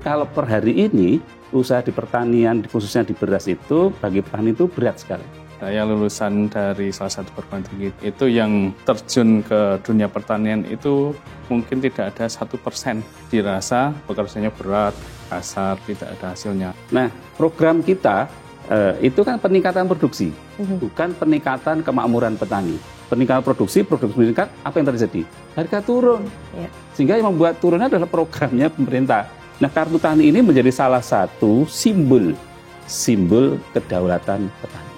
kalau per hari ini usaha di pertanian, khususnya di beras itu bagi petani itu berat sekali. Saya lulusan dari salah satu perguruan tinggi itu yang terjun ke dunia pertanian itu mungkin tidak ada 1% dirasa pekerjaannya berat, kasar, tidak ada hasilnya. Nah, program kita itu kan peningkatan produksi, bukan peningkatan kemakmuran petani. Peningkatan produksi meningkat, apa yang terjadi? Harga turun. Ya. Sehingga yang membuat turunnya adalah programnya pemerintah. Nah, kartu tani ini menjadi salah satu simbol kedaulatan petani.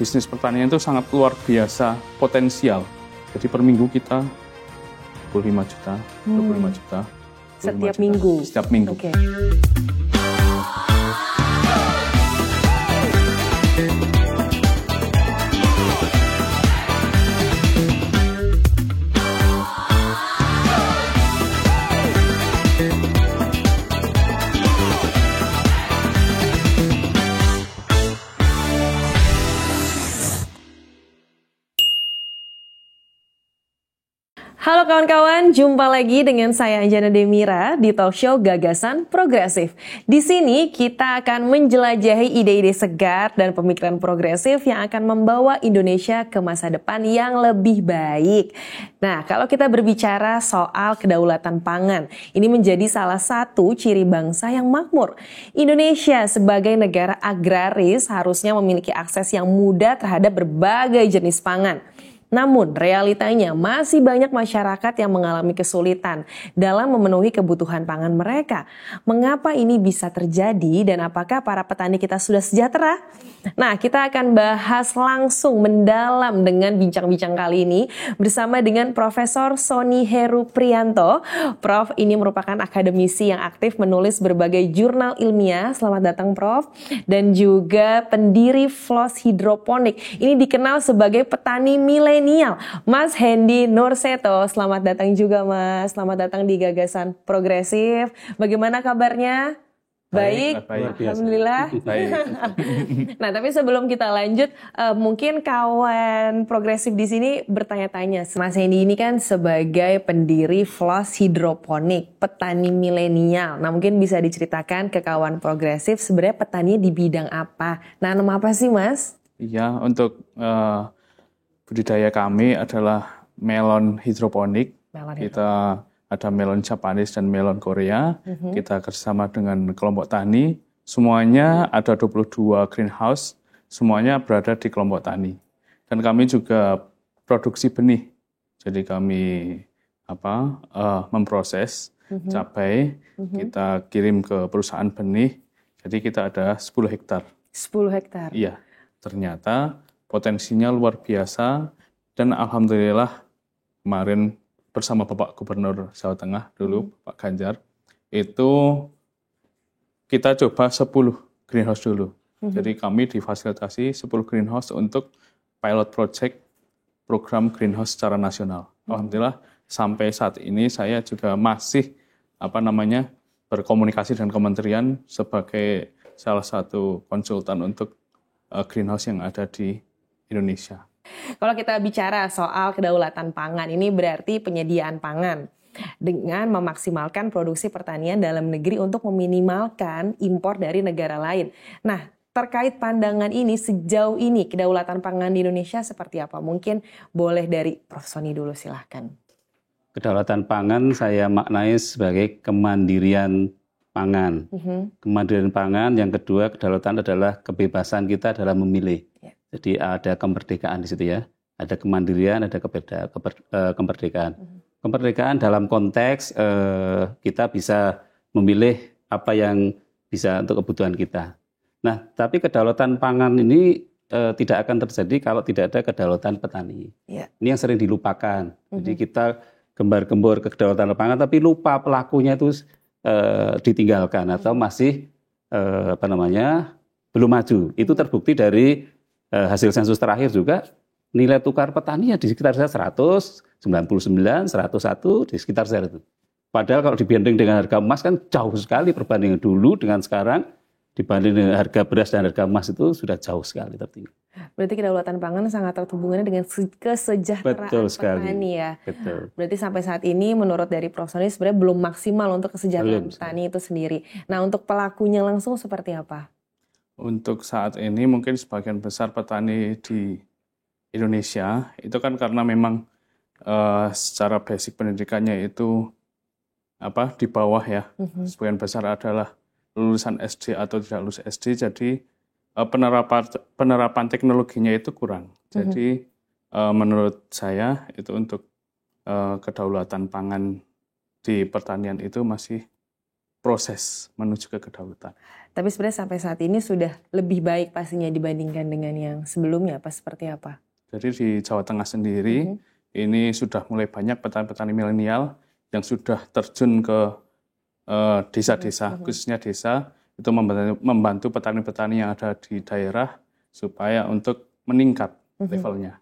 Bisnis pertanian itu sangat luar biasa potensial. Jadi per minggu kita 25 juta, 25 juta. Setiap minggu? Setiap minggu. Okay. Halo kawan-kawan, jumpa lagi dengan saya Anjana Demira di talk show Gagasan Progresif. Di sini kita akan menjelajahi ide-ide segar dan pemikiran progresif yang akan membawa Indonesia ke masa depan yang lebih baik. Nah, kalau kita berbicara soal kedaulatan pangan, ini menjadi salah satu ciri bangsa yang makmur. Indonesia sebagai negara agraris harusnya memiliki akses yang mudah terhadap berbagai jenis pangan. Namun, realitanya masih banyak masyarakat yang mengalami kesulitan dalam memenuhi kebutuhan pangan mereka. Mengapa ini bisa terjadi dan apakah para petani kita sudah sejahtera? Nah, kita akan bahas langsung mendalam dengan bincang-bincang kali ini bersama dengan Profesor Sony Heru Priyanto. Prof ini merupakan akademisi yang aktif menulis berbagai jurnal ilmiah. Selamat datang, Prof. Dan juga pendiri Floss Hidroponik. Ini dikenal sebagai petani milenial. Mas Hendy Nurseto, selamat datang juga Mas. Selamat datang di Gagasan Progresif. Bagaimana kabarnya? Baik. Alhamdulillah. Baik. Nah, tapi sebelum kita lanjut, mungkin kawan progresif di sini bertanya-tanya. Mas Hendy ini kan sebagai pendiri Floss Hidroponik, petani milenial. Nah, mungkin bisa diceritakan ke kawan progresif sebenarnya petani di bidang apa? Nanam apa sih, Mas? Iya, untuk budidaya kami adalah melon hidroponik. Kita ada melon Japanese dan melon Korea. Kita kerjasama dengan kelompok tani. Semuanya ada 22 greenhouse. Semuanya berada di kelompok tani. Dan kami juga produksi benih. Jadi kami memproses cabai. Kita kirim ke perusahaan benih. Jadi kita ada 10 hektar. 10 hektar? Iya. Ternyata potensinya luar biasa. Dan alhamdulillah kemarin bersama Bapak Gubernur Jawa Tengah dulu, Pak Ganjar, itu kita coba 10 greenhouse dulu. Jadi kami difasilitasi 10 greenhouse untuk pilot project program greenhouse secara nasional. Alhamdulillah sampai saat ini saya juga masih berkomunikasi dengan kementerian sebagai salah satu konsultan untuk greenhouse yang ada di Indonesia. Kalau kita bicara soal kedaulatan pangan, ini berarti penyediaan pangan dengan memaksimalkan produksi pertanian dalam negeri untuk meminimalkan impor dari negara lain. Nah, terkait pandangan ini, sejauh ini kedaulatan pangan di Indonesia seperti apa? Mungkin boleh dari Prof. Sony dulu, silahkan. Kedaulatan pangan saya maknai sebagai kemandirian pangan. Kemandirian pangan, yang kedua kedaulatan adalah kebebasan kita dalam memilih. Jadi ada kemerdekaan di situ ya, ada kemandirian, ada kemerdekaan. Kemerdekaan dalam konteks kita bisa memilih apa yang bisa untuk kebutuhan kita. Nah, tapi kedaulatan pangan ini tidak akan terjadi kalau tidak ada kedaulatan petani. Ini yang sering dilupakan. Jadi kita gembar-gembor kedaulatan pangan, tapi lupa pelakunya itu ditinggalkan atau masih belum maju. Itu terbukti dari hasil sensus terakhir juga nilai tukar petani ya di sekitar 199, 101 di sekitar 100. Padahal kalau dibanding dengan harga emas kan jauh sekali perbandingan dulu dengan sekarang, dibanding dengan harga beras dan harga emas itu sudah jauh sekali tertinggi. Berarti kedaulatan pangan sangat erat hubungannya dengan kesejahteraan petani ya. Betul. Berarti sampai saat ini menurut dari Prof. Sony sebenarnya belum maksimal untuk kesejahteraan petani itu sendiri. Nah, untuk pelakunya langsung seperti apa? Untuk saat ini mungkin sebagian besar petani di Indonesia itu kan karena memang secara basic pendidikannya itu di bawah ya. Sebagian besar adalah lulusan SD atau tidak lulus SD, jadi penerapan teknologinya itu kurang. Jadi menurut saya itu untuk kedaulatan pangan di pertanian itu masih proses menuju ke kedaulatan. Tapi sebenarnya sampai saat ini sudah lebih baik pastinya dibandingkan dengan yang sebelumnya, seperti apa? Jadi di Jawa Tengah sendiri ini sudah mulai banyak petani-petani milenial yang sudah terjun ke desa-desa, khususnya desa, itu membantu petani-petani yang ada di daerah supaya untuk meningkat levelnya.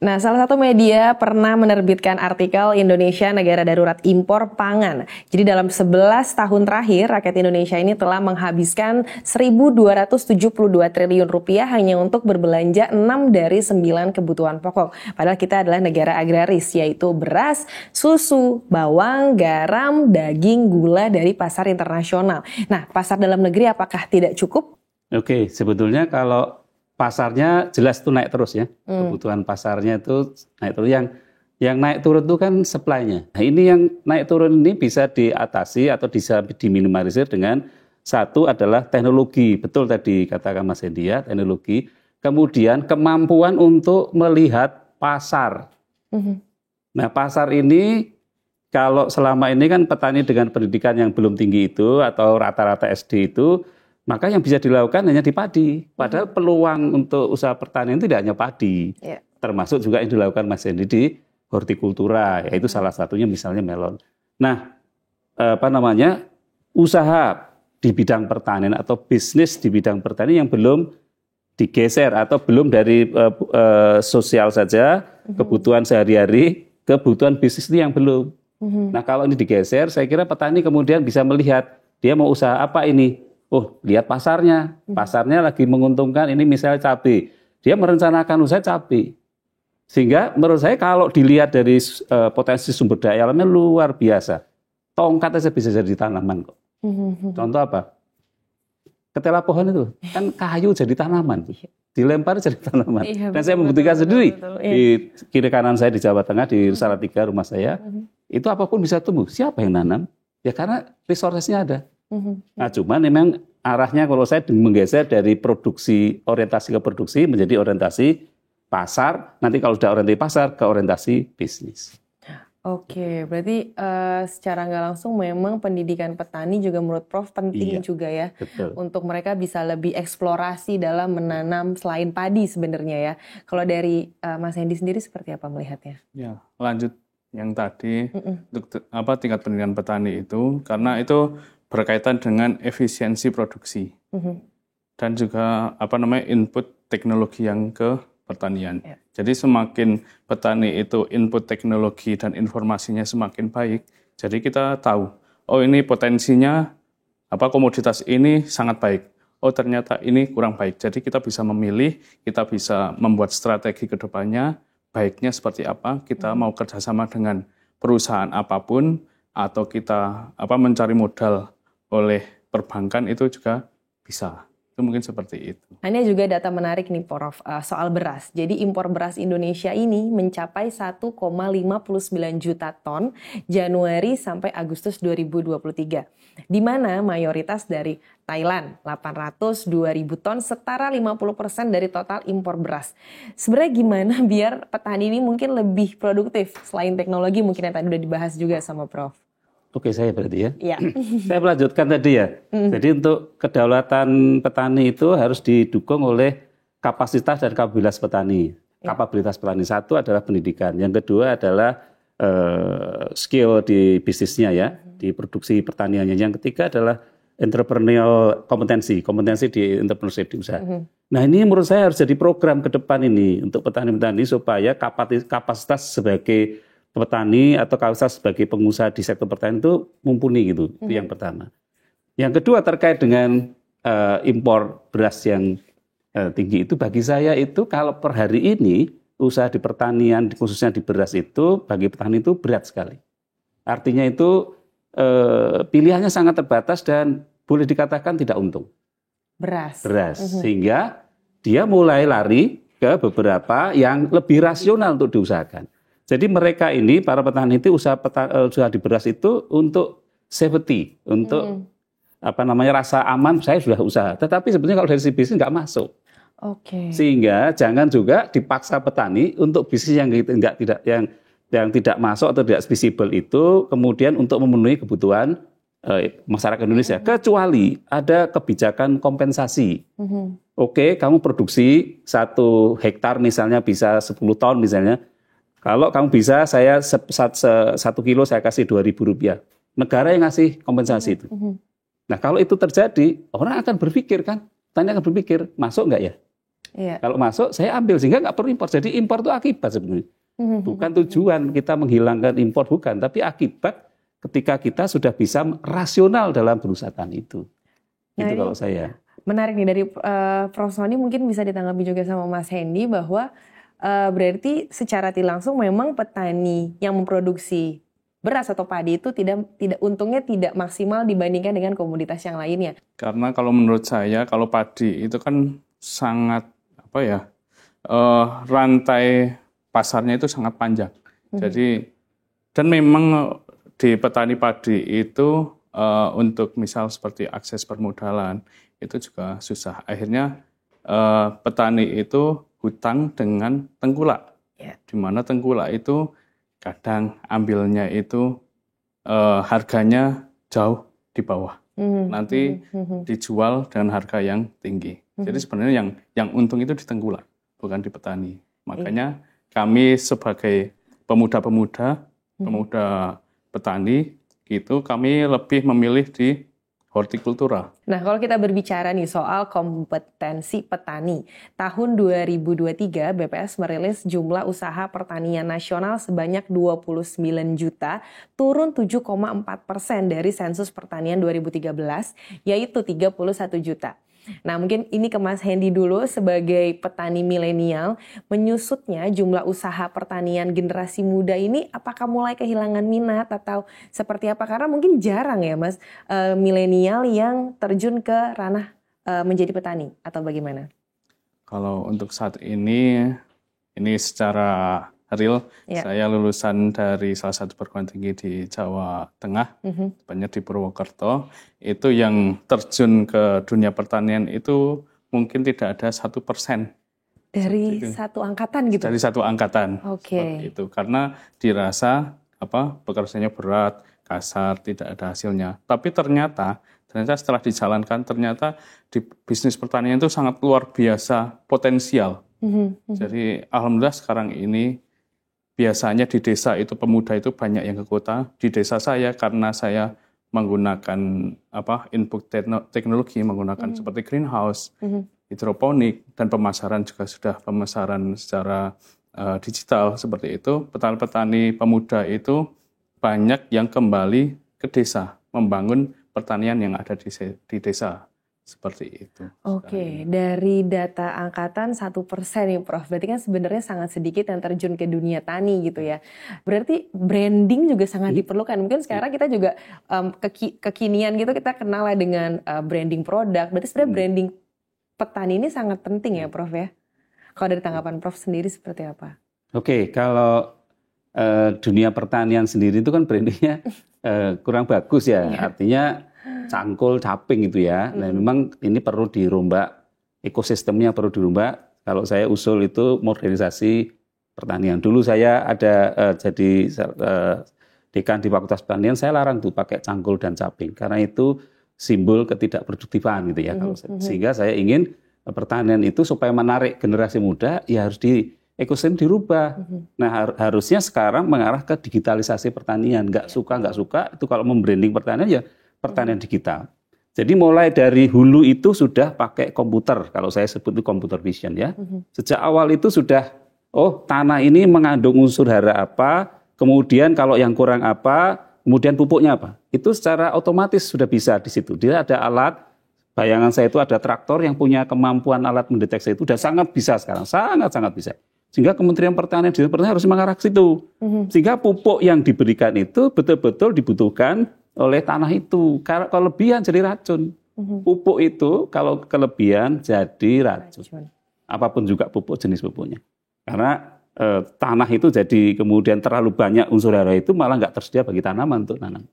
Nah, salah satu media pernah menerbitkan artikel Indonesia negara darurat impor pangan. Jadi dalam 11 tahun terakhir, rakyat Indonesia ini telah menghabiskan 1.272 triliun rupiah hanya untuk berbelanja 6 dari 9 kebutuhan pokok. Padahal kita adalah negara agraris, yaitu beras, susu, bawang, garam, daging, gula dari pasar internasional. Nah, pasar dalam negeri apakah tidak cukup? Oke, sebetulnya kalau pasarnya jelas itu naik terus ya. Kebutuhan pasarnya itu naik terus. Yang naik turun itu kan supply-nya. Nah, ini yang naik turun ini bisa diatasi atau bisa diminimalisir dengan satu adalah teknologi. Betul tadi katakan Mas Hendy ya, teknologi. Kemudian kemampuan untuk melihat pasar. Nah, pasar ini kalau selama ini kan petani dengan pendidikan yang belum tinggi itu atau rata-rata SD itu, maka yang bisa dilakukan hanya di padi. Padahal peluang untuk usaha pertanian itu tidak hanya padi. Termasuk juga yang dilakukan Mas Hendy di hortikultura, yaitu salah satunya misalnya melon. Nah, usaha di bidang pertanian atau bisnis di bidang pertanian yang belum digeser atau belum dari sosial saja, kebutuhan sehari-hari, kebutuhan bisnis ini yang belum. Nah, kalau ini digeser, saya kira petani kemudian bisa melihat dia mau usaha apa ini. Oh, lihat pasarnya. Pasarnya lagi menguntungkan, ini misalnya cabai. Dia merencanakan usaha cabai. Sehingga menurut saya kalau dilihat dari potensi sumber daya alamnya luar biasa. Tongkat aja bisa jadi tanaman kok. Contoh apa? Ketela pohon itu, kan kayu jadi tanaman. Dilempar jadi tanaman. Dan saya membuktikan sendiri. Di kiri kanan saya di Jawa Tengah, di Salatiga rumah saya, itu apapun bisa tumbuh. Siapa yang nanam? Ya karena resource-nya ada. Nah, cuman memang arahnya kalau saya menggeser dari orientasi ke produksi menjadi orientasi pasar. Nanti kalau sudah orientasi pasar ke orientasi bisnis. Oke, berarti secara nggak langsung memang pendidikan petani juga menurut Prof penting juga ya. Betul. Untuk mereka bisa lebih eksplorasi dalam menanam selain padi sebenarnya ya. Kalau dari Mas Hendy sendiri seperti apa melihatnya? Ya, lanjut yang tadi untuk tingkat pendidikan petani itu, karena itu berkaitan dengan efisiensi produksi dan juga input teknologi yang ke pertanian. Jadi semakin petani itu input teknologi dan informasinya semakin baik, jadi kita tahu, oh ini potensinya komoditas ini sangat baik. Oh ternyata ini kurang baik. Jadi kita bisa memilih, kita bisa membuat strategi ke depannya, baiknya seperti apa. Kita mau kerjasama dengan perusahaan apapun atau kita mencari modal oleh perbankan itu juga bisa. Itu mungkin seperti itu. Ini juga data menarik nih Prof soal beras. Jadi impor beras Indonesia ini mencapai 1,59 juta ton Januari sampai Agustus 2023. Di mana mayoritas dari Thailand 802.000 ton setara 50% dari total impor beras. Sebenarnya gimana biar petani ini mungkin lebih produktif selain teknologi mungkin yang tadi udah dibahas juga sama Prof? Oke, saya berarti ya. Iya. Saya melanjutkan tadi ya. Jadi untuk kedaulatan petani itu harus didukung oleh kapasitas dan kapabilitas petani. Kapabilitas petani satu adalah pendidikan. Yang kedua adalah skill di bisnisnya ya, di produksi pertaniannya. Yang ketiga adalah entrepreneurial kompetensi di entrepreneurship di usaha. Nah ini menurut saya harus jadi program ke depan ini untuk petani-petani supaya kapasitas sebagai petani atau kapasitas sebagai pengusaha di sektor pertanian itu mumpuni gitu. Itu yang pertama. Yang kedua terkait dengan impor beras yang tinggi itu bagi saya itu kalau per hari ini usaha di pertanian khususnya di beras itu bagi petani itu berat sekali. Artinya itu pilihannya sangat terbatas dan boleh dikatakan tidak untung. Beras. Sehingga dia mulai lari ke beberapa yang lebih rasional untuk diusahakan. Jadi mereka ini para petani itu usaha di beras itu untuk safety, untuk rasa aman saya sudah usaha. Tetapi sebenarnya kalau dari sisi bisnis nggak masuk. Sehingga jangan juga dipaksa petani untuk bisnis yang tidak masuk atau tidak visible itu kemudian untuk memenuhi kebutuhan masyarakat Indonesia. Kecuali ada kebijakan kompensasi. Oke, kamu produksi 1 hektar misalnya bisa 10 ton misalnya. Kalau kamu bisa, saya 1 kilo saya kasih Rp2.000. Negara yang ngasih kompensasi itu. Nah kalau itu terjadi, orang akan berpikir kan, petani akan berpikir, masuk nggak ya? Kalau masuk, saya ambil sehingga nggak perlu impor. Jadi impor itu akibat sebenarnya. Bukan tujuan kita menghilangkan impor, bukan. Tapi akibat ketika kita sudah bisa rasional dalam berusaha tani itu. Nah, itu kalau saya. Menarik nih dari Prof. Sony mungkin bisa ditanggapi juga sama Mas Hendy bahwa berarti secara tidak langsung memang petani yang memproduksi beras atau padi itu tidak untungnya tidak maksimal dibandingkan dengan komoditas yang lainnya. Karena kalau menurut saya kalau padi itu kan sangat rantai pasarnya itu sangat panjang. Jadi dan memang di petani padi itu untuk misal seperti akses permodalan itu juga susah. Akhirnya petani itu hutang dengan tengkulak, di mana tengkulak itu kadang ambilnya itu harganya jauh di bawah, nanti dijual dengan harga yang tinggi. Jadi sebenarnya yang untung itu di tengkulak, bukan di petani. Makanya kami sebagai pemuda petani itu kami lebih memilih di hortikultura. Nah, kalau kita berbicara nih soal kompetensi petani, tahun 2023 BPS merilis jumlah usaha pertanian nasional sebanyak 29 juta, turun 7,4% dari sensus pertanian 2013, yaitu 31 juta. Nah, mungkin ini ke Mas Hendy dulu sebagai petani milenial, menyusutnya jumlah usaha pertanian generasi muda ini apakah mulai kehilangan minat atau seperti apa? Karena mungkin jarang ya Mas milenial yang terjun ke ranah menjadi petani atau bagaimana? Kalau untuk saat ini secara real, saya lulusan dari salah satu perguruan tinggi di Jawa Tengah, tepatnya di Purwokerto. Itu yang terjun ke dunia pertanian itu mungkin tidak ada 1%. Dari satu angkatan gitu? Dari satu angkatan. Seperti itu. Karena dirasa pekerjaannya berat, kasar, tidak ada hasilnya. Tapi ternyata setelah dijalankan, ternyata di bisnis pertanian itu sangat luar biasa potensial. Jadi alhamdulillah sekarang ini biasanya di desa itu pemuda itu banyak yang ke kota. Di desa saya karena saya menggunakan input teknologi, menggunakan seperti greenhouse, hidroponik, dan pemasaran juga sudah pemasaran secara digital seperti itu. Petani-petani pemuda itu banyak yang kembali ke desa, membangun pertanian yang ada di desa. Seperti itu. Oke, dari data angkatan 1% nih Prof. Berarti kan sebenarnya sangat sedikit yang terjun ke dunia tani gitu ya. Berarti branding juga sangat diperlukan. Mungkin sekarang kita juga kekinian gitu kita kenal lah dengan branding produk. Berarti sebenarnya branding petani ini sangat penting ya Prof ya. Kalau dari tanggapan Prof sendiri seperti apa? Oke, kalau dunia pertanian sendiri itu kan brandingnya kurang bagus ya. Artinya cangkul, caping gitu ya. Nah, memang ini perlu dirombak, ekosistemnya perlu dirombak. Kalau saya usul itu modernisasi pertanian. Dulu saya ada jadi dekan di Fakultas Pertanian, saya larang tuh pakai cangkul dan caping karena itu simbol ketidakproduktifan gitu ya. Sehingga saya ingin pertanian itu supaya menarik generasi muda ya harus ekosistem dirubah. Nah, harusnya sekarang mengarah ke digitalisasi pertanian. Nggak suka itu kalau membranding pertanian ya pertanian digital. Jadi mulai dari hulu itu sudah pakai komputer, kalau saya sebut itu computer vision ya. Sejak awal itu sudah, tanah ini mengandung unsur hara apa, kemudian kalau yang kurang apa, kemudian pupuknya apa. Itu secara otomatis sudah bisa di situ. Dia ada alat bayangan saya itu ada traktor yang punya kemampuan alat mendeteksi itu udah sangat bisa sekarang, sangat bisa. Sehingga Kementerian Pertanian harus mengarah ke situ. Sehingga pupuk yang diberikan itu betul-betul dibutuhkan oleh tanah itu. Kalau kelebihan jadi racun. Pupuk itu kalau kelebihan jadi racun. Apapun juga pupuk, jenis pupuknya. Karena tanah itu jadi kemudian terlalu banyak unsur hara itu malah nggak tersedia bagi tanaman untuk nanam.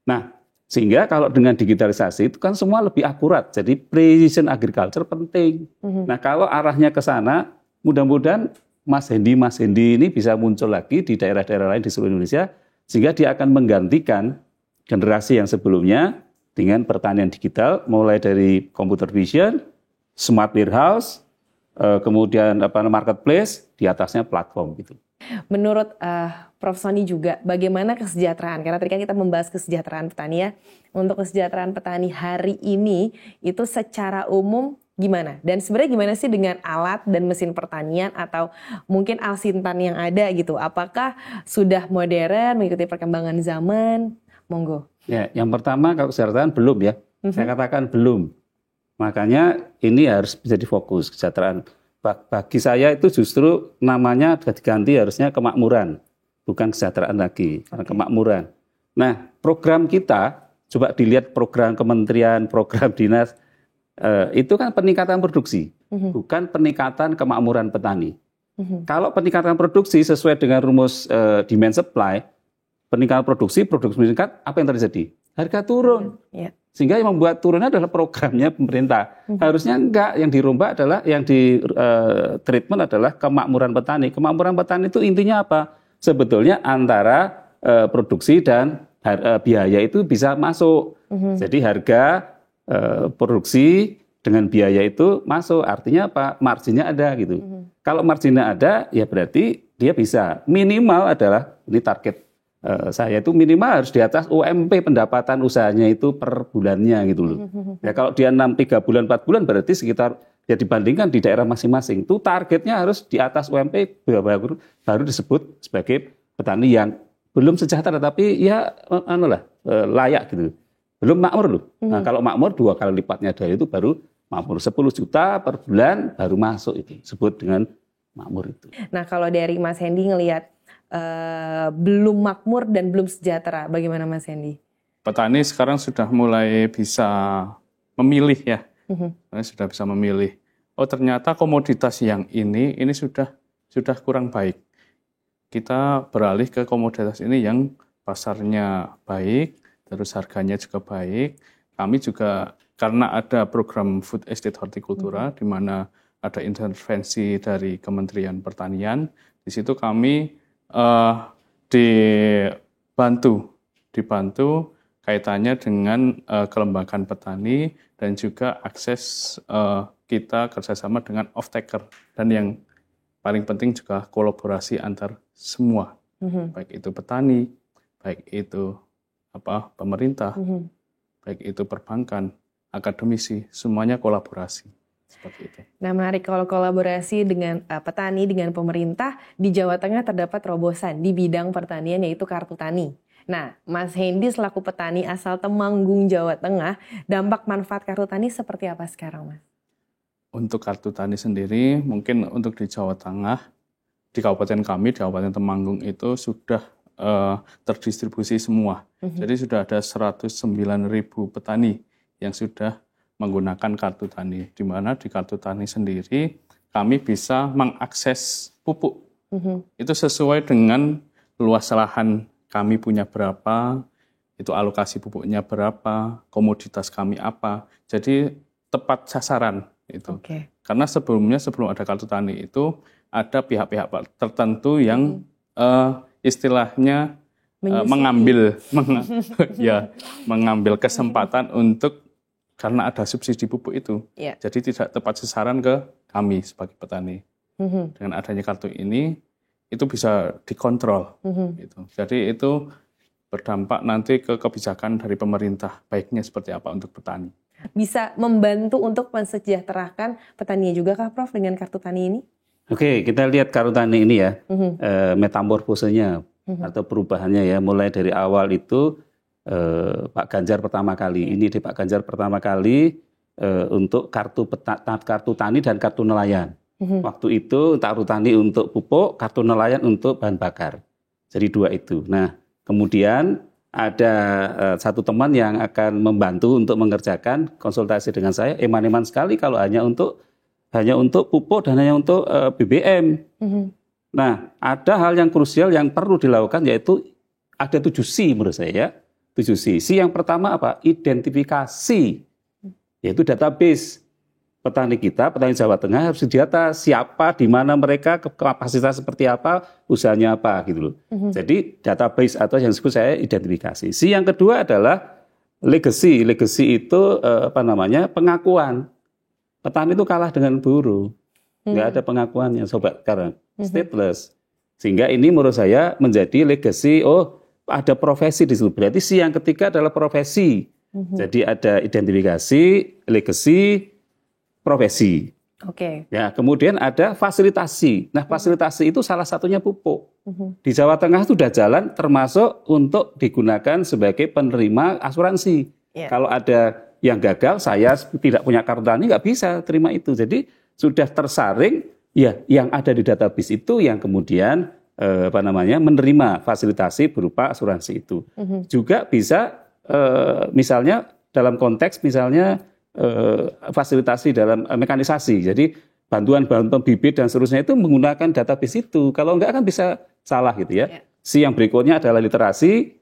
Nah, sehingga kalau dengan digitalisasi itu kan semua lebih akurat. Jadi precision agriculture penting. Nah, kalau arahnya ke sana, mudah-mudahan Mas Hendi ini bisa muncul lagi di daerah-daerah lain di seluruh Indonesia, sehingga dia akan menggantikan generasi yang sebelumnya dengan pertanian digital, mulai dari computer vision, smart warehouse, kemudian marketplace, di atasnya platform gitu. Menurut Prof. Sony juga, bagaimana kesejahteraan? Karena tadi kan kita membahas kesejahteraan petani ya. Untuk kesejahteraan petani hari ini, itu secara umum gimana? Dan sebenarnya gimana sih dengan alat dan mesin pertanian atau mungkin alsintan yang ada gitu? Apakah sudah modern, mengikuti perkembangan zaman? Monggo. Ya, yang pertama kalau kesejahteraan belum ya. Saya katakan belum. Makanya ini harus bisa difokus kesejahteraan. Bagi saya itu justru namanya diganti harusnya kemakmuran, bukan kesejahteraan lagi, karena kemakmuran. Nah, program kita, coba dilihat program kementerian, program dinas, itu kan peningkatan produksi, bukan peningkatan kemakmuran petani. Kalau peningkatan produksi sesuai dengan rumus demand supply, peningkatan produksi meningkat, apa yang terjadi? Harga turun. Sehingga yang membuat turunnya adalah programnya pemerintah. Harusnya enggak, yang dirombak adalah, yang di treatment adalah kemakmuran petani. Kemakmuran petani itu intinya apa? Sebetulnya antara produksi dan biaya itu bisa masuk. Jadi harga produksi dengan biaya itu masuk. Artinya apa? Marginnya ada gitu. Kalau marginnya ada, ya berarti dia bisa. Minimal adalah, ini target saya itu minimal harus di atas UMP pendapatan usahanya itu per bulannya gitu loh. Ya kalau dia 3 bulan 4 bulan berarti sekitar, ya dibandingkan di daerah masing-masing itu targetnya harus di atas UMP baru disebut sebagai petani yang belum sejahtera tapi ya layak gitu. Belum makmur loh. Nah, kalau makmur 2 kali lipatnya dari itu baru makmur. 10 juta per bulan baru masuk itu, sebut dengan makmur itu. Nah, kalau dari Mas Hendi ngelihat belum makmur dan belum sejahtera, bagaimana Mas Hendi? Petani sekarang sudah mulai bisa memilih ya, sudah bisa memilih. Oh ternyata komoditas yang ini sudah kurang baik. Kita beralih ke komoditas ini yang pasarnya baik, terus harganya juga baik. Kami juga karena ada program Food Estate Horticultura, di mana ada intervensi dari Kementerian Pertanian, di situ kami dibantu kaitannya dengan kelembagaan petani dan juga akses kita kerjasama dengan off-taker, dan yang paling penting juga kolaborasi antar semua, baik itu petani, baik itu pemerintah, baik itu perbankan, akademisi, semuanya kolaborasi. Seperti itu. Nah, menarik kalau kolaborasi dengan petani, dengan pemerintah. Di Jawa Tengah terdapat terobosan di bidang pertanian yaitu Kartu Tani. Nah, Mas Hendi selaku petani asal Temanggung, Jawa Tengah, dampak manfaat Kartu Tani seperti apa sekarang, Mas? Untuk Kartu Tani sendiri, mungkin untuk di Jawa Tengah, di kabupaten kami, di Kabupaten Temanggung itu sudah terdistribusi semua. Jadi sudah ada 109.000 petani yang sudah menggunakan Kartu Tani, di mana di Kartu Tani sendiri kami bisa mengakses pupuk. Itu sesuai dengan luas lahan kami punya berapa, itu alokasi pupuknya berapa, komoditas kami apa. Jadi tepat sasaran itu. Karena sebelum ada Kartu Tani itu ada pihak-pihak tertentu yang istilahnya mengambil kesempatan untuk, karena ada subsidi pupuk itu, jadi tidak tepat sasaran ke kami sebagai petani. Dengan adanya kartu ini, itu bisa dikontrol. Gitu. Jadi itu berdampak nanti ke kebijakan dari pemerintah, baiknya seperti apa untuk petani. Bisa membantu untuk mensejahterakan petani juga kah, Prof, dengan Kartu Tani ini? Oke, kita lihat Kartu Tani ini ya, metamorfosenya atau perubahannya ya, mulai dari awal itu Pak Ganjar pertama kali, ini di Pak Ganjar pertama kali untuk kartu tani dan kartu nelayan. Waktu itu kartu tani untuk pupuk, kartu nelayan untuk bahan bakar. Jadi 2 itu. Nah, kemudian ada satu teman yang akan membantu untuk mengerjakan konsultasi dengan saya. Eman-eman sekali kalau hanya untuk pupuk dan hanya untuk BBM. Nah, ada hal yang krusial yang perlu dilakukan, yaitu ada 7 C menurut saya ya. 7 C. C yang pertama apa? Identifikasi, yaitu database. Petani kita, petani Jawa Tengah harus didata siapa, di mana mereka, kapasitas seperti apa, usahanya apa gitu loh. Jadi database atau yang disebut saya identifikasi. C yang kedua adalah legacy. Legacy itu pengakuan. Petani itu kalah dengan buruh. Nggak ada pengakuannya sobat sekarang. Stateless. Sehingga ini menurut saya menjadi legacy, ada profesi di situ. Berarti C yang ketiga adalah profesi. Jadi ada identifikasi, legacy, profesi. Oke. Ya, kemudian ada fasilitasi. Nah, fasilitasi itu salah satunya pupuk. Di Jawa Tengah itu sudah jalan, termasuk untuk digunakan sebagai penerima asuransi. Kalau ada yang gagal, saya tidak punya kartu tani, nggak bisa terima itu. Jadi sudah tersaring, ya yang ada di database itu yang kemudian menerima fasilitasi berupa asuransi itu. Juga bisa misalnya dalam konteks fasilitasi dalam mekanisasi. Jadi bantuan pembibit dan seterusnya itu menggunakan database itu. Kalau enggak kan bisa salah gitu ya. Si yang berikutnya adalah literasi.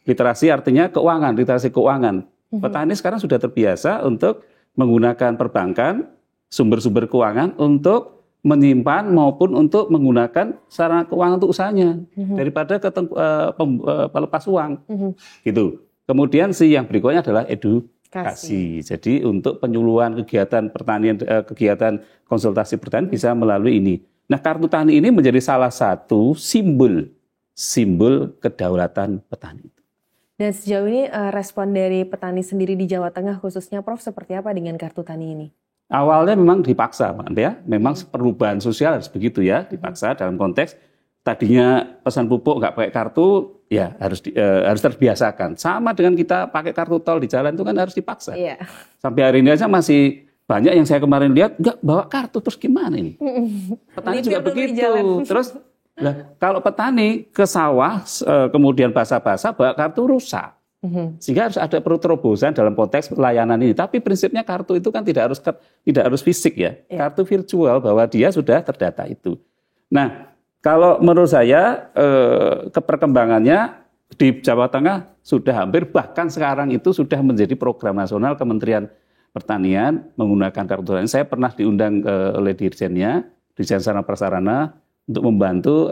Literasi artinya keuangan, literasi keuangan. Petani sekarang sudah terbiasa untuk menggunakan perbankan, sumber-sumber keuangan untuk menyimpan maupun untuk menggunakan sarana keuangan untuk usahanya daripada pelepas uang. Gitu. Kemudian si yang berikutnya adalah edukasi. Jadi untuk penyuluhan kegiatan pertanian, kegiatan konsultasi pertanian bisa melalui ini. Nah, kartu tani ini menjadi salah satu simbol kedaulatan petani. Dan sejauh ini respon dari petani sendiri di Jawa Tengah khususnya Prof seperti apa dengan kartu tani ini? Awalnya memang dipaksa, Pak ya. Memang perubahan sosial harus begitu ya, dipaksa dalam konteks tadinya pesan pupuk nggak pakai kartu, ya harus terbiasakan. Sama dengan kita pakai kartu tol di jalan itu kan harus dipaksa. Sampai hari ini aja masih banyak yang saya kemarin lihat nggak bawa kartu, terus gimana ini? Petani juga begitu. Terus kalau petani ke sawah kemudian basah-basah bawa kartu rusak. Sehingga harus ada terobosan dalam konteks layanan ini. Tapi prinsipnya kartu itu kan tidak harus fisik ya. Kartu virtual bahwa dia sudah terdata itu. Nah, kalau menurut saya perkembangannya di Jawa Tengah sudah hampir, bahkan sekarang itu sudah menjadi program nasional Kementerian Pertanian menggunakan kartu tani. Saya pernah diundang oleh dirjennya, Dirjen Sarana Prasarana untuk membantu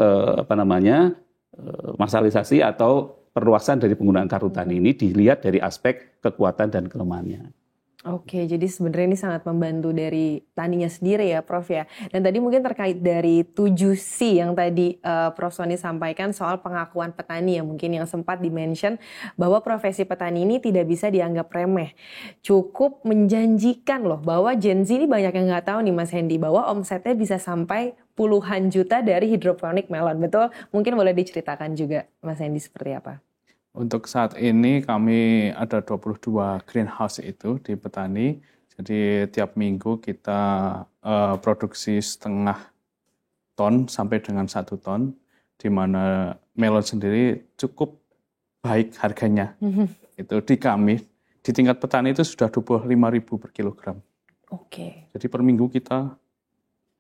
massalisasi atau perluasan dari penggunaan kartu tani ini dilihat dari aspek kekuatan dan kelemahannya. Oke, jadi sebenarnya ini sangat membantu dari taninya sendiri ya Prof ya. Dan tadi mungkin terkait dari 7C yang tadi Prof Sony sampaikan soal pengakuan petani ya, mungkin yang sempat di-mention bahwa profesi petani ini tidak bisa dianggap remeh. Cukup menjanjikan loh bahwa Gen Z ini banyak yang nggak tahu nih Mas Hendy bahwa omsetnya bisa sampai puluhan juta dari hidroponik melon. Betul? Mungkin boleh diceritakan juga Mas Hendy seperti apa? Untuk saat ini kami ada 22 greenhouse itu di petani. Jadi tiap minggu kita produksi 0,5 ton sampai dengan 1 ton, di mana melon sendiri cukup baik harganya. Itu di kami, di tingkat petani itu sudah 25.000 per kilogram. Jadi per minggu kita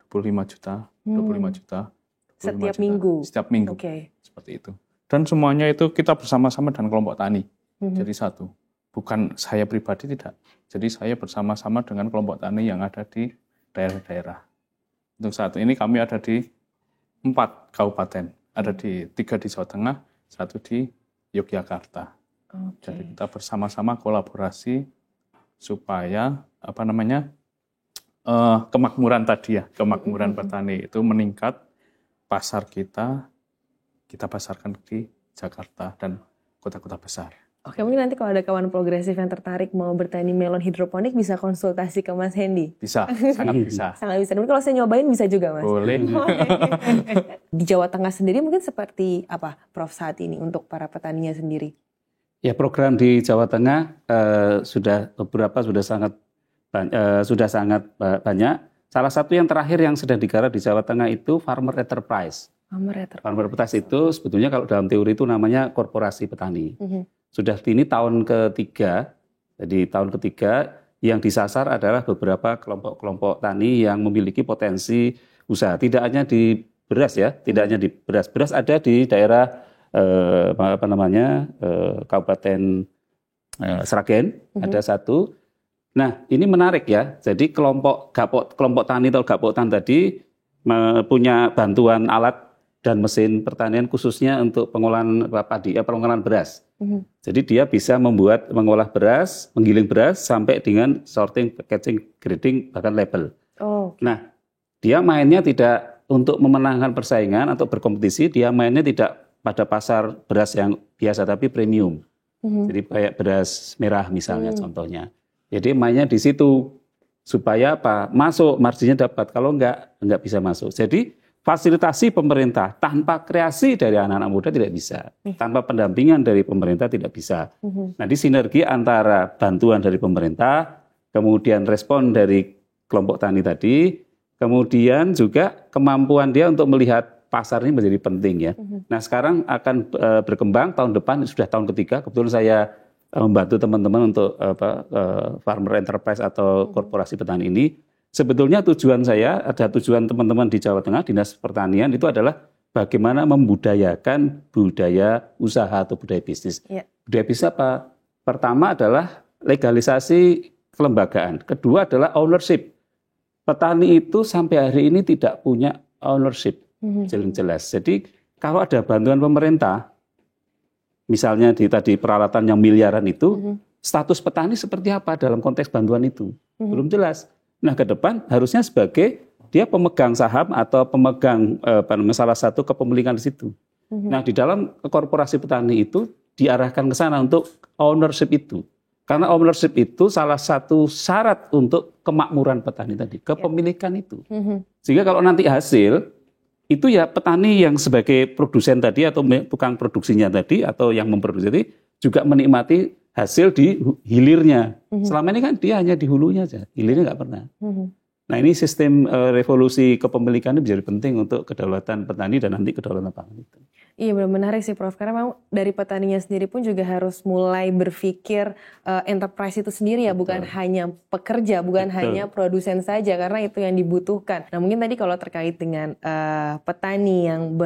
25 juta, 25 juta. 25 setiap juta. minggu? Setiap minggu, seperti itu. Dan semuanya itu kita bersama-sama dengan kelompok tani. Jadi satu. Bukan saya pribadi, tidak. Jadi saya bersama-sama dengan kelompok tani yang ada di daerah-daerah. Untuk saat ini kami ada di 4 kabupaten. Ada di 3 di Jawa Tengah, 1 di Yogyakarta. Jadi kita bersama-sama kolaborasi supaya kemakmuran tadi ya, kemakmuran petani itu meningkat, pasar kita pasarkan di Jakarta dan kota-kota besar. Oke, mungkin nanti kalau ada kawan progresif yang tertarik mau bertani melon hidroponik bisa konsultasi ke Mas Hendy. Bisa, sangat bisa. Sangat bisa. Tapi kalau saya nyobain bisa juga Mas. Boleh. Di Jawa Tengah sendiri mungkin seperti apa Prof saat ini untuk para petaninya sendiri? Ya, program di Jawa Tengah sudah sangat sudah sangat banyak. Salah satu yang terakhir yang sedang digarap di Jawa Tengah itu Farmer Enterprise. Farmer Enterprise itu sebetulnya kalau dalam teori itu namanya korporasi petani. Sudah ini tahun ketiga, jadi tahun ketiga yang disasar adalah beberapa kelompok-kelompok tani yang memiliki potensi usaha. Tidak hanya di beras ya, tidak hanya di beras. Beras ada di daerah Kabupaten Sragen, ada satu. Nah, ini menarik ya. Jadi kelompok tani atau gapok tani tadi punya bantuan alat dan mesin pertanian khususnya untuk pengolahan pengolahan beras. Jadi dia bisa mengolah beras, menggiling beras sampai dengan sorting, packaging, grading, bahkan label. Nah, dia mainnya tidak untuk memenangkan persaingan atau berkompetisi, dia mainnya tidak pada pasar beras yang biasa tapi premium. Jadi kayak beras merah misalnya contohnya. Jadi mainnya di situ supaya apa? Masuk, marginnya dapat. Kalau enggak bisa masuk. Jadi fasilitasi pemerintah tanpa kreasi dari anak-anak muda tidak bisa. Tanpa pendampingan dari pemerintah tidak bisa. Nah, di sinergi antara bantuan dari pemerintah, kemudian respon dari kelompok tani tadi, kemudian juga kemampuan dia untuk melihat pasar ini menjadi penting ya. Nah, sekarang akan berkembang tahun depan, sudah tahun ketiga, kebetulan saya membantu teman-teman untuk Farmer Enterprise atau korporasi petani ini. Sebetulnya tujuan saya, ada tujuan teman-teman di Jawa Tengah, Dinas Pertanian, itu adalah bagaimana membudayakan budaya usaha atau budaya bisnis. Budaya bisnis apa? Pertama adalah legalisasi kelembagaan. Kedua adalah ownership. Petani itu sampai hari ini tidak punya ownership, jelas. Jadi kalau ada bantuan pemerintah, misalnya tadi peralatan yang miliaran itu, status petani seperti apa dalam konteks bantuan itu? Belum jelas. Nah, ke depan harusnya sebagai dia pemegang saham atau pemegang salah satu kepemilikan di situ. Nah, di dalam korporasi petani itu diarahkan ke sana untuk ownership itu. Karena ownership itu salah satu syarat untuk kemakmuran petani tadi, kepemilikan itu. Sehingga kalau nanti hasil, itu ya petani yang sebagai produsen tadi atau tukang produksinya tadi atau yang memproduksi tadi juga menikmati hasil di hilirnya. Selama ini kan dia hanya di hulunya saja, hilirnya nggak pernah. Nah, ini sistem revolusi kepemilikan ini menjadi penting untuk kedaulatan petani dan nanti kedaulatan pangan itu. Iya, benar menarik sih Prof. Karena memang dari petaninya sendiri pun juga harus mulai berpikir enterprise itu sendiri ya, bukan hanya pekerja, bukan hanya produsen saja, karena itu yang dibutuhkan. Nah, mungkin tadi kalau terkait dengan petani yang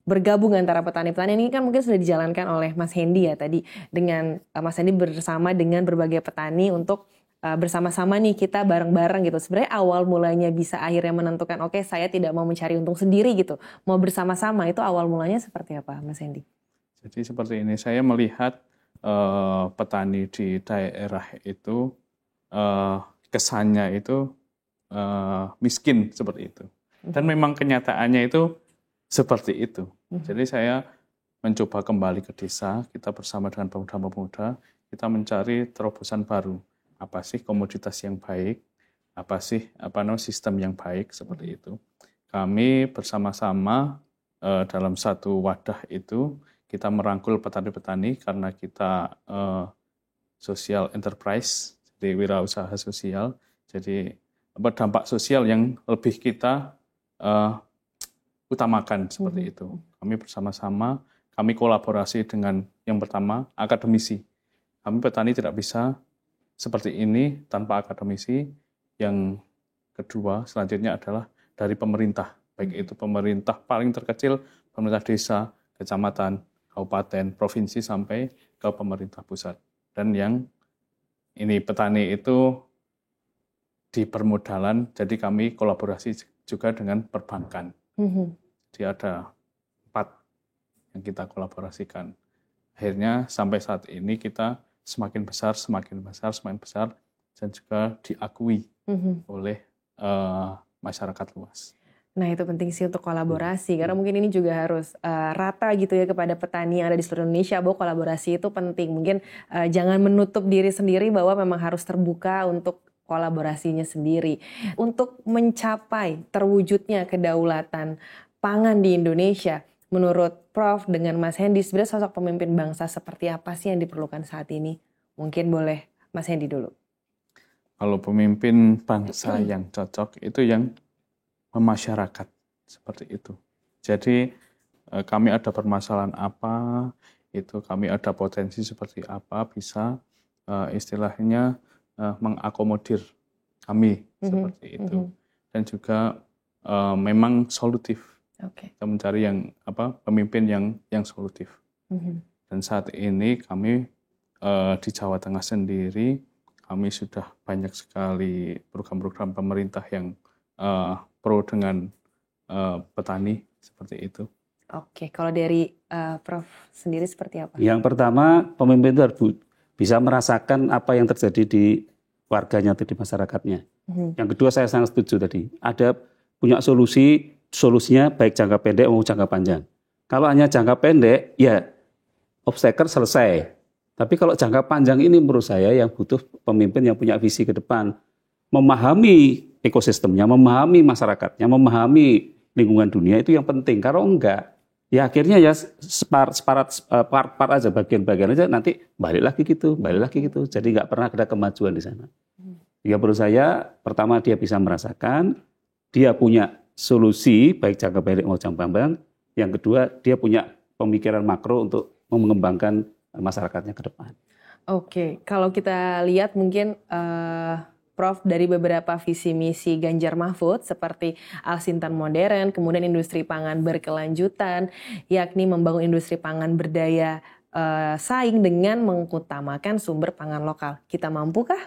bergabung antara petani-petani ini kan mungkin sudah dijalankan oleh Mas Hendy ya tadi, dengan Mas Hendy bersama dengan berbagai petani untuk bersama-sama nih kita bareng-bareng gitu. Sebenarnya awal mulanya bisa akhirnya menentukan oke, saya tidak mau mencari untung sendiri gitu, mau bersama-sama, itu awal mulanya seperti apa Mas Hendy? Jadi seperti ini, saya melihat petani di daerah itu kesannya itu miskin seperti itu. Dan memang kenyataannya itu seperti itu. Jadi saya mencoba kembali ke desa, kita bersama dengan pemuda-pemuda, kita mencari terobosan baru. Apa sih komoditas yang baik, apa sih sistem yang baik seperti itu. Kami bersama-sama dalam satu wadah itu kita merangkul petani-petani karena kita social enterprise, jadi wirausaha sosial. Jadi dampak sosial yang lebih kita utamakan seperti itu. Kami bersama-sama, kami kolaborasi dengan yang pertama akademisi. Kami petani tidak bisa seperti ini tanpa akademisi. Yang kedua selanjutnya adalah dari pemerintah, baik itu pemerintah paling terkecil, pemerintah desa, kecamatan, kabupaten, provinsi sampai ke pemerintah pusat. Dan yang ini petani itu di permodalan, jadi kami kolaborasi juga dengan perbankan. Jadi ada 4 yang kita kolaborasikan. Akhirnya sampai saat ini kita semakin besar, dan juga diakui oleh masyarakat luas. Nah, itu penting sih untuk kolaborasi, karena mungkin ini juga harus rata gitu ya kepada petani yang ada di seluruh Indonesia, bahwa kolaborasi itu penting. Mungkin jangan menutup diri sendiri bahwa memang harus terbuka untuk kolaborasinya sendiri. Untuk mencapai terwujudnya kedaulatan pangan di Indonesia, menurut Prof dengan Mas Hendy, sebenarnya sosok pemimpin bangsa seperti apa sih yang diperlukan saat ini? Mungkin boleh Mas Hendy dulu. kalau pemimpin bangsa yang cocok itu yang memasyarakat seperti itu. Jadi kami ada permasalahan apa, itu kami ada potensi seperti apa, bisa istilahnya mengakomodir kami seperti itu. Dan juga memang solutif. Kita mencari pemimpin yang solutif. Dan saat ini kami di Jawa Tengah sendiri, kami sudah banyak sekali program-program pemerintah yang pro dengan petani seperti itu. Oke, kalau dari Prof sendiri seperti apa? Yang pertama, pemimpin itu harus bisa merasakan apa yang terjadi di warganya atau di masyarakatnya. Yang kedua, saya sangat setuju tadi. Ada punya solusinya baik jangka pendek maupun jangka panjang. Kalau hanya jangka pendek, ya obstacle selesai. Tapi kalau jangka panjang ini menurut saya yang butuh pemimpin yang punya visi ke depan. Memahami ekosistemnya, memahami masyarakatnya, memahami lingkungan dunia itu yang penting. Kalau enggak, ya akhirnya ya part aja, bagian-bagian aja, nanti balik lagi gitu. Jadi nggak pernah ada kemajuan di sana. Ya menurut saya, pertama dia bisa merasakan, dia punya solusi baik jangka pendek maupun jangka panjang. Yang kedua, dia punya pemikiran makro untuk mengembangkan masyarakatnya ke depan. Oke, kalau kita lihat mungkin Prof dari beberapa visi misi Ganjar Mahfud seperti Al-Sintan modern, kemudian industri pangan berkelanjutan, yakni membangun industri pangan berdaya saing dengan mengutamakan sumber pangan lokal. Kita mampukah?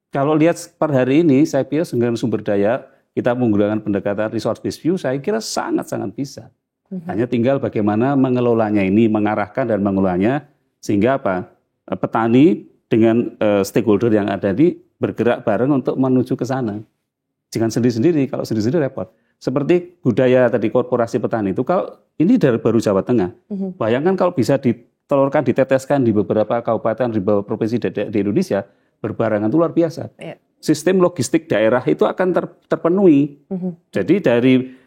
Kalau lihat per hari ini, saya pikir dengan sumber daya, kita menggunakan pendekatan resource based view, saya kira sangat-sangat bisa. Hanya tinggal bagaimana mengelolanya ini, mengarahkan dan mengelolanya, sehingga petani dengan stakeholder yang ada di bergerak bareng untuk menuju ke sana. Jangan sendiri-sendiri, kalau sendiri-sendiri repot. Seperti budaya tadi korporasi petani itu, kalau ini dari baru Jawa Tengah. Bayangkan kalau bisa ditelurkan, diteteskan di beberapa kabupaten, di beberapa provinsi di Indonesia, berbarengan itu luar biasa. Sistem logistik daerah itu akan terpenuhi. Jadi dari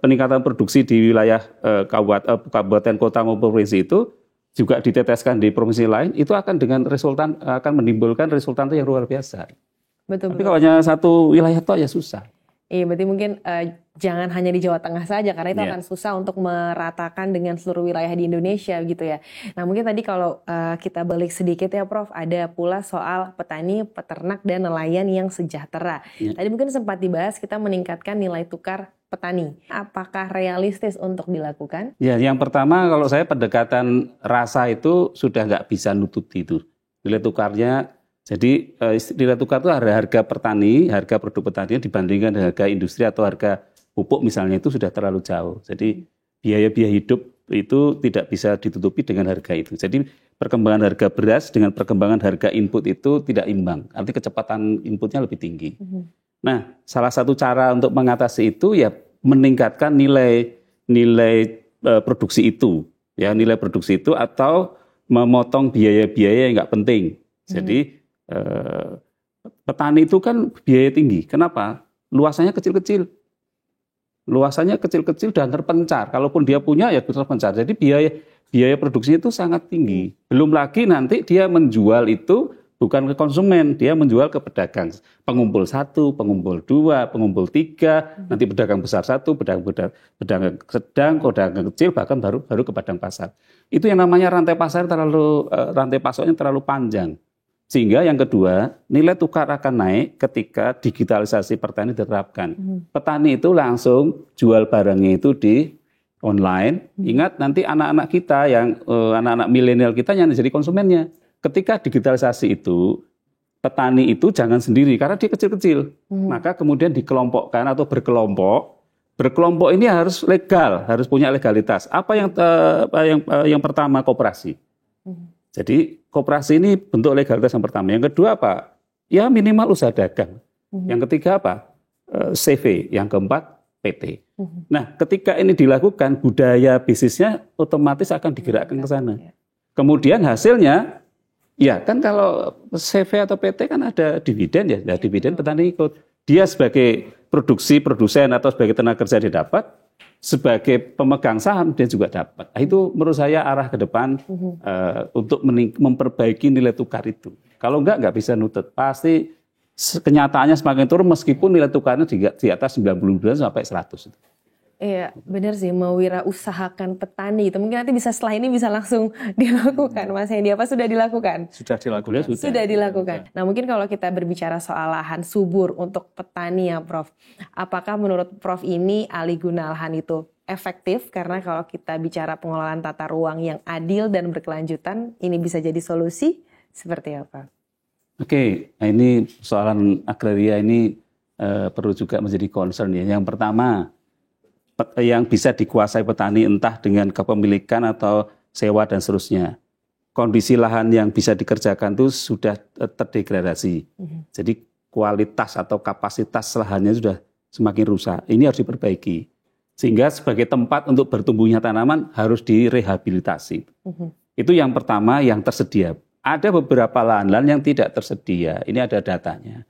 peningkatan produksi di wilayah kabupaten, kota maupun provinsi itu juga diteteskan di provinsi lain, itu akan menimbulkan resultan yang luar biasa. Betul. Tapi kalau hanya satu wilayah itu ya susah. Iya, berarti mungkin jangan hanya di Jawa Tengah saja, karena itu akan susah untuk meratakan dengan seluruh wilayah di Indonesia gitu ya. Nah mungkin tadi kalau kita balik sedikit ya Prof, ada pula soal petani, peternak, dan nelayan yang sejahtera. Tadi mungkin sempat dibahas kita meningkatkan nilai tukar petani. Apakah realistis untuk dilakukan? Ya, yang pertama kalau saya pendekatan rasa itu sudah nggak bisa nutupi itu. Nilai tukarnya, jadi nilai tukar itu harga petani, harga produk petani dibandingkan dengan harga industri atau harga pupuk misalnya itu sudah terlalu jauh. Jadi biaya-biaya hidup itu tidak bisa ditutupi dengan harga itu. Jadi perkembangan harga beras dengan perkembangan harga input itu tidak imbang. Artinya kecepatan inputnya lebih tinggi. Nah, salah satu cara untuk mengatasi itu ya meningkatkan nilai produksi itu, ya nilai produksi itu atau memotong biaya-biaya yang nggak penting. Jadi petani itu kan biaya tinggi. Kenapa? Luasannya kecil-kecil. Luasannya kecil-kecil dan terpencar. Kalaupun dia punya ya terpencar. Jadi biaya produksi itu sangat tinggi. Belum lagi nanti dia menjual itu bukan ke konsumen, dia menjual ke pedagang. Pengumpul 1, pengumpul 2, pengumpul 3, nanti pedagang besar 1, pedagang sedang, pedagang kecil, bahkan baru ke pedagang pasar. Itu yang namanya rantai pasoknya terlalu panjang. Sehingga yang kedua, nilai tukar akan naik ketika digitalisasi pertanian diterapkan. Petani itu langsung jual barangnya itu di online. Ingat nanti anak-anak kita anak-anak milenial kita yang jadi konsumennya. Ketika digitalisasi itu, petani itu jangan sendiri karena dia kecil-kecil. Maka kemudian dikelompokkan atau berkelompok. Berkelompok ini harus legal, harus punya legalitas. Apa yang pertama koperasi. Jadi koperasi ini bentuk legalitas yang pertama. Yang kedua apa? Ya minimal usaha dagang. Yang ketiga apa? CV. Yang keempat PT. Nah, ketika ini dilakukan, budaya bisnisnya otomatis akan digerakkan ke sana. Kemudian hasilnya, ya kan kalau CV atau PT kan ada dividen ya. Nah, dividen petani ikut. Dia sebagai produsen atau sebagai tenaga kerja dia dapat. Sebagai pemegang saham dia juga dapat. Itu menurut saya arah ke depan untuk memperbaiki nilai tukar itu. Kalau nggak bisa nutut. Pasti kenyataannya semakin turun meskipun nilai tukarnya di atas 99 sampai 100. Iya, benar sih, mewirausahakan petani itu. Mungkin nanti bisa setelah ini bisa langsung dilakukan, Mas Hendy. Apa sudah dilakukan? Sudah dilakukan. Sudah dilakukan. Nah, mungkin kalau kita berbicara soal lahan subur untuk petani ya, Prof. Apakah menurut Prof ini alih guna lahan itu efektif? Karena kalau kita bicara pengelolaan tata ruang yang adil dan berkelanjutan, ini bisa jadi solusi seperti apa? Oke, nah ini persoalan agraria ini perlu juga menjadi concern ya. Yang pertama, yang bisa dikuasai petani entah dengan kepemilikan atau sewa dan seterusnya. Kondisi lahan yang bisa dikerjakan itu sudah terdegradasi. Jadi kualitas atau kapasitas lahannya sudah semakin rusak. Ini harus diperbaiki. Sehingga sebagai tempat untuk bertumbuhnya tanaman harus direhabilitasi. Itu yang pertama yang tersedia. Ada beberapa lahan-lahan yang tidak tersedia. Ini ada datanya.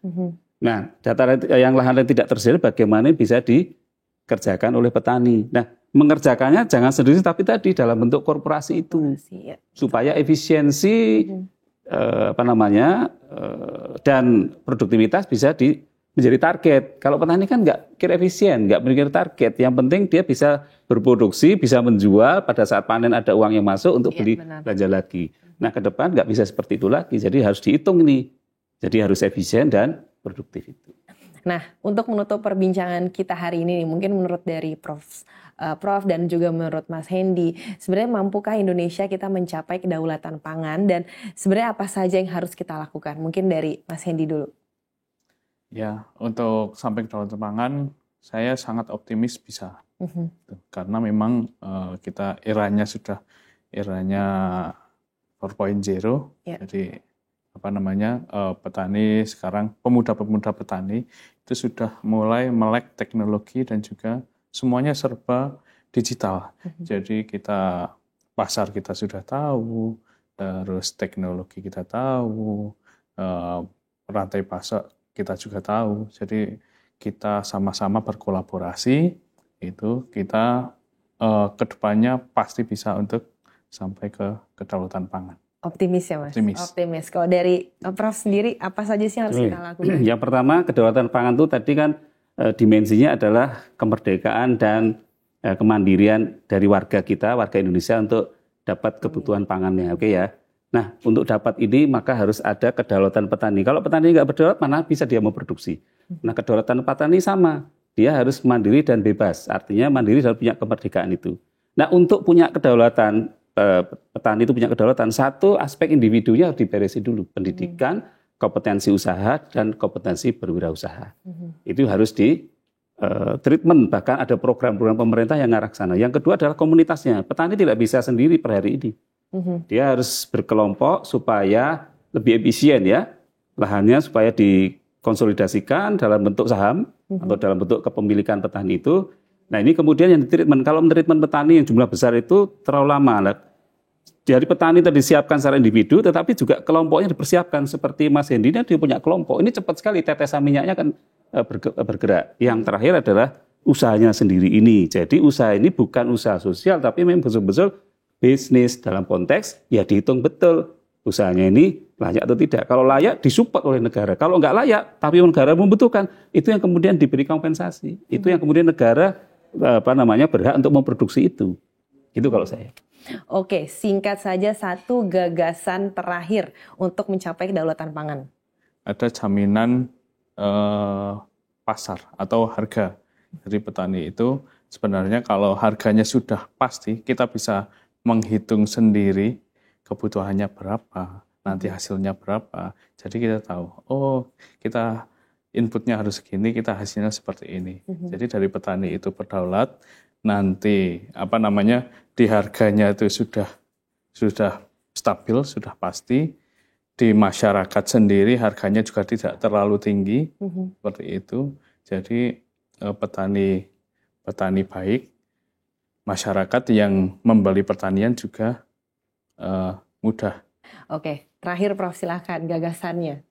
Nah, data yang lahan yang tidak tersedia bagaimana bisa dikerjakan oleh petani. Nah, mengerjakannya jangan sendiri tapi tadi dalam bentuk korporasi itu. Supaya efisiensi dan produktivitas bisa menjadi target. Kalau petani kan nggak mikir efisien, nggak mikir target. Yang penting dia bisa berproduksi, bisa menjual, pada saat panen ada uang yang masuk untuk beli belanja lagi. Nah, ke depan nggak bisa seperti itu lagi. Jadi harus dihitung nih. Jadi harus efisien dan produktif itu. Nah, untuk menutup perbincangan kita hari ini nih, mungkin menurut dari Prof dan juga menurut Mas Hendy, sebenarnya mampukah Indonesia kita mencapai kedaulatan pangan dan sebenarnya apa saja yang harus kita lakukan? Mungkin dari Mas Hendy dulu. Ya, untuk sampai kedaulatan pangan, saya sangat optimis bisa. Karena memang kita eranya 4.0, jadi petani sekarang, pemuda-pemuda petani itu sudah mulai melek teknologi dan juga semuanya serba digital. Jadi pasar kita sudah tahu, terus teknologi kita tahu, rantai pasar kita juga tahu. Jadi kita sama-sama berkolaborasi, itu kita kedepannya pasti bisa untuk sampai ke kedaulatan pangan. Optimis ya Mas? Optimis. Kalau dari Prof sendiri, apa saja sih yang harus kita lakukan? Yang pertama, kedaulatan pangan itu tadi kan dimensinya adalah kemerdekaan dan kemandirian dari warga kita, warga Indonesia untuk dapat kebutuhan pangannya. Oke ya. Nah, untuk dapat ini maka harus ada kedaulatan petani. Kalau petani nggak berdaulat, mana bisa dia memproduksi? Nah, kedaulatan petani sama. Dia harus mandiri dan bebas. Artinya mandiri dan punya kemerdekaan itu. Nah, untuk punya kedaulatan, petani itu punya kedaulatan, satu aspek individunya harus diberesin dulu. Pendidikan, kompetensi usaha, dan kompetensi berwirausaha. Itu harus treatment, bahkan ada program-program pemerintah yang ngarah ke sana. Yang kedua adalah komunitasnya. Petani tidak bisa sendiri per hari ini. Dia harus berkelompok supaya lebih efisien ya. Lahannya supaya dikonsolidasikan dalam bentuk saham atau dalam bentuk kepemilikan petani itu. Nah, ini kemudian yang ditreatment. Kalau treatment petani yang jumlah besar itu terlalu lama. Jadi petani tadi disiapkan secara individu, tetapi juga kelompoknya dipersiapkan. Seperti Mas Hendy, dia punya kelompok. Ini cepat sekali tetesan minyaknya kan bergerak. Yang terakhir adalah usahanya sendiri ini. Jadi usaha ini bukan usaha sosial, tapi memang betul-betul bisnis. Dalam konteks, ya dihitung betul usahanya ini layak atau tidak. Kalau layak, disupport oleh negara. Kalau nggak layak, tapi negara membutuhkan, itu yang kemudian diberi kompensasi. Itu yang kemudian negara berhak untuk memproduksi itu. Itu kalau saya. Oke, singkat saja satu gagasan terakhir untuk mencapai kedaulatan pangan. Ada jaminan pasar atau harga dari petani itu. Sebenarnya kalau harganya sudah pasti, kita bisa menghitung sendiri kebutuhannya berapa, nanti hasilnya berapa. Jadi kita tahu, kita inputnya harus segini, kita hasilnya seperti ini. Jadi dari petani itu berdaulat, nanti di harganya itu sudah stabil, sudah pasti. Di masyarakat sendiri harganya juga tidak terlalu tinggi, seperti itu. Jadi petani baik, masyarakat yang membeli pertanian juga mudah. Oke, terakhir Prof, silakan gagasannya.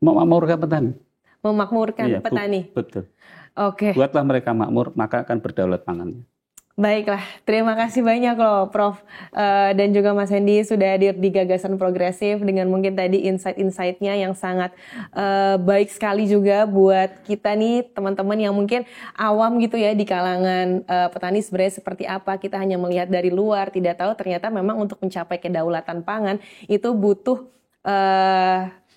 Memakmurkan petani. Memakmurkan petani. Betul. Oke. Buatlah mereka makmur, maka akan berdaulat pangannya. Baiklah, terima kasih banyak loh Prof. Dan juga Mas Hendy sudah hadir di Gagasan Progresif dengan mungkin tadi insight-insightnya yang sangat baik sekali juga buat kita nih teman-teman yang mungkin awam gitu ya di kalangan petani sebenarnya seperti apa. Kita hanya melihat dari luar, tidak tahu ternyata memang untuk mencapai kedaulatan pangan itu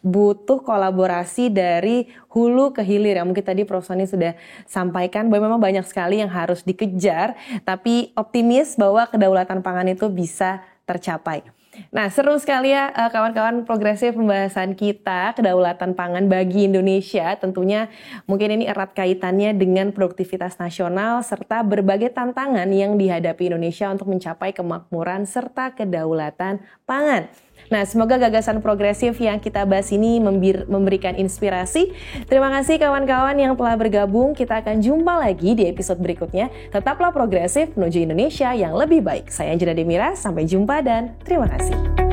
butuh kolaborasi dari hulu ke hilir. Yang mungkin tadi Prof. Sony sudah sampaikan bahwa memang banyak sekali yang harus dikejar, tapi optimis bahwa kedaulatan pangan itu bisa tercapai. Nah, seru sekali ya kawan-kawan progresif pembahasan kita kedaulatan pangan bagi Indonesia. Tentunya mungkin ini erat kaitannya dengan produktivitas nasional serta berbagai tantangan yang dihadapi Indonesia untuk mencapai kemakmuran serta kedaulatan pangan. Nah, semoga gagasan progresif yang kita bahas ini memberikan inspirasi. Terima kasih kawan-kawan yang telah bergabung. Kita akan jumpa lagi di episode berikutnya. Tetaplah progresif menuju Indonesia yang lebih baik. Saya Anjana Demira, sampai jumpa dan terima kasih.